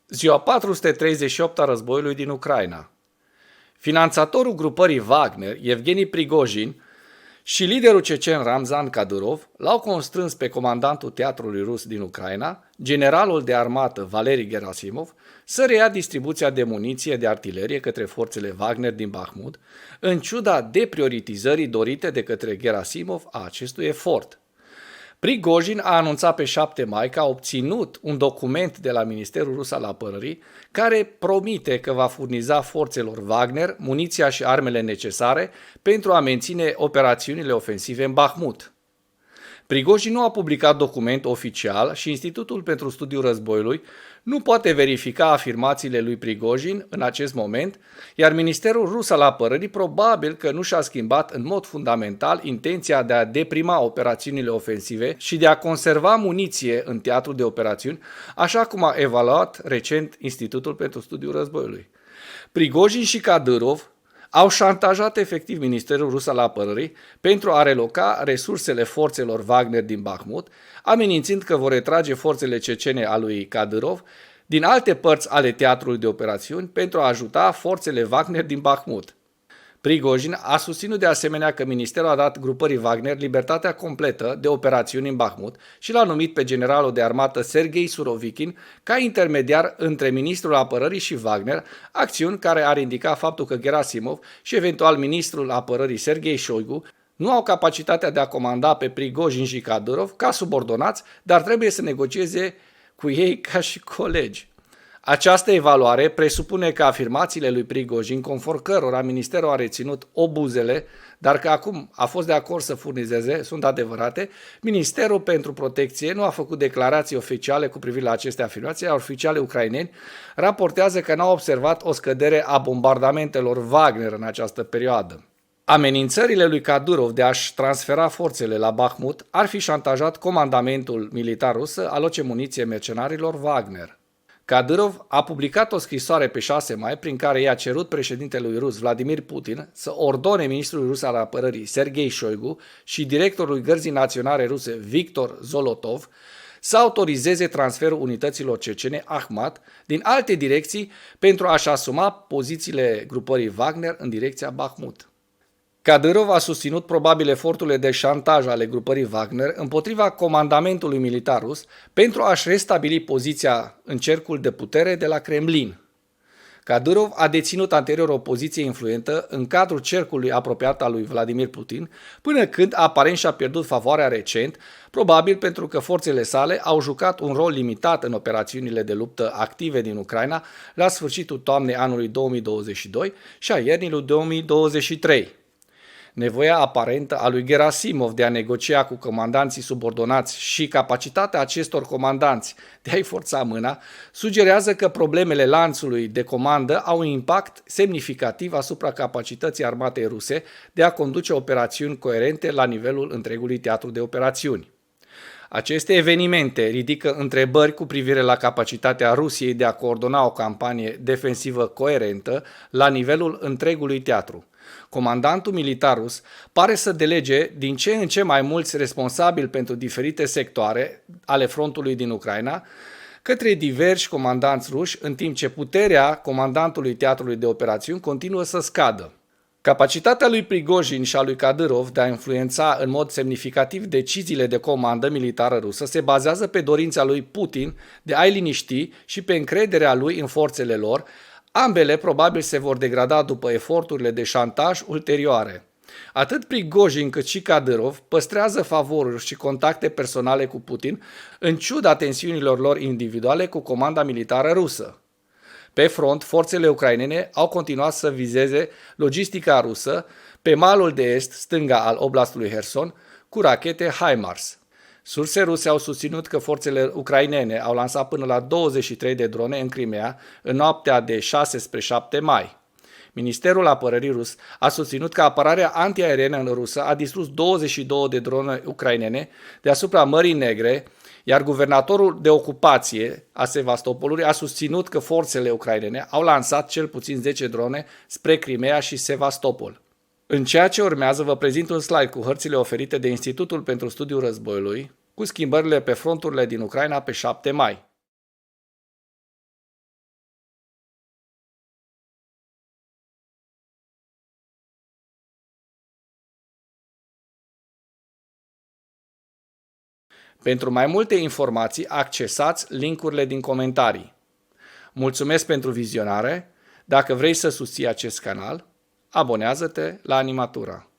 Ziua 438 a războiului din Ucraina. Finanțatorul grupării Wagner, Evgeni Prigojin, și liderul cecen Ramzan Kadyrov l-au constrâns pe comandantul teatrului rus din Ucraina, generalul de armată Valeri Gerasimov, să reia distribuția de muniție de artilerie către forțele Wagner din Bakhmut, în ciuda deprioritizării dorite de către Gerasimov a acestui efort. Prigojin a anunțat pe 7 mai că a obținut un document de la Ministerul Rus al Apărării care promite că va furniza forțelor Wagner muniția și armele necesare pentru a menține operațiunile ofensive în Bakhmut. Prigojin nu a publicat document oficial și Institutul pentru Studiul Războiului nu poate verifica afirmațiile lui Prigojin în acest moment, iar Ministerul Rus al Apărării probabil că nu și-a schimbat în mod fundamental intenția de a deprima operațiunile ofensive și de a conserva muniție în teatrul de operațiuni, așa cum a evaluat recent Institutul pentru Studiul Războiului. Prigojin și Kadyrov au șantajat efectiv Ministerul Rus al Apărării pentru a reloca resursele forțelor Wagner din Bakhmut, amenințând că vor retrage forțele cecene a lui Kadyrov din alte părți ale teatrului de operațiuni pentru a ajuta forțele Wagner din Bakhmut. Prigojin a susținut de asemenea că ministerul a dat grupării Wagner libertatea completă de operațiuni în Bakhmut și l-a numit pe generalul de armată Sergei Surovikin ca intermediar între ministrul apărării și Wagner, acțiuni care ar indica faptul că Gerasimov și eventual ministrul apărării Sergei Shoigu nu au capacitatea de a comanda pe Prigojin și Kadyrov ca subordonați, dar trebuie să negocieze cu ei ca și colegi. Această evaluare presupune că afirmațiile lui Prigojin, conform cărora ministerul a reținut obuzele, dar că acum a fost de acord să furnizeze, sunt adevărate. Ministerul pentru Protecție nu a făcut declarații oficiale cu privire la aceste afirmații, iar oficiale ucraineni raportează că n-au observat o scădere a bombardamentelor Wagner în această perioadă. Amenințările lui Kadyrov de a-și transfera forțele la Bakhmut ar fi șantajat comandamentul militar rus să aloce muniție mercenarilor Wagner. Kadyrov a publicat o scrisoare pe 6 mai prin care i-a cerut președintelui rus Vladimir Putin să ordone ministrului rus al apărării Sergei Shoigu și directorului Gărzii Naționale Ruse Viktor Zolotov să autorizeze transferul unităților cecene Ahmat din alte direcții pentru a-și asuma pozițiile grupării Wagner în direcția Bakhmut. Kadyrov a susținut probabil eforturile de șantaj ale grupării Wagner împotriva comandamentului militar rus pentru a-și restabili poziția în cercul de putere de la Kremlin. Kadyrov a deținut anterior o poziție influentă în cadrul cercului apropiat al lui Vladimir Putin, până când aparent și-a pierdut favoarea recent, probabil pentru că forțele sale au jucat un rol limitat în operațiunile de luptă active din Ucraina la sfârșitul toamnei anului 2022 și a iernii lui 2023. Nevoia aparentă a lui Gerasimov de a negocia cu comandanții subordonați și capacitatea acestor comandanți de a-i forța mâna sugerează că problemele lanțului de comandă au un impact semnificativ asupra capacității armatei ruse de a conduce operațiuni coerente la nivelul întregului teatru de operațiuni. Aceste evenimente ridică întrebări cu privire la capacitatea Rusiei de a coordona o campanie defensivă coerentă la nivelul întregului teatru. Comandantul militar rus pare să delege din ce în ce mai mulți responsabili pentru diferite sectoare ale frontului din Ucraina către diversi comandanți ruși, în timp ce puterea comandantului teatrului de operațiuni continuă să scadă. Capacitatea lui Prigojin și a lui Kadyrov de a influența în mod semnificativ deciziile de comandă militară rusă se bazează pe dorința lui Putin de a-i liniști și pe încrederea lui în forțele lor. Ambele probabil se vor degrada după eforturile de șantaj ulterioare. Atât Prigojin cât și Kadyrov păstrează favoruri și contacte personale cu Putin, în ciuda tensiunilor lor individuale cu comanda militară rusă. Pe front, forțele ucrainene au continuat să vizeze logistica rusă pe malul de est, stânga al oblastului Kherson, cu rachete HIMARS. Surse ruse au susținut că forțele ucrainene au lansat până la 23 de drone în Crimea în noaptea de 6 spre 7 mai. Ministerul Apărării rus a susținut că apărarea antiaeriană în rusă a distrus 22 de drone ucrainene deasupra Mării Negre, iar guvernatorul de ocupație a Sevastopolului a susținut că forțele ucrainene au lansat cel puțin 10 drone spre Crimea și Sevastopol. În ceea ce urmează vă prezint un slide cu hărțile oferite de Institutul pentru Studiul Războiului, cu schimbările pe fronturile din Ucraina pe 7 mai. Pentru mai multe informații, accesați link-urile din comentarii. Mulțumesc pentru vizionare. Dacă vrei să susții acest canal, abonează-te la Animatura.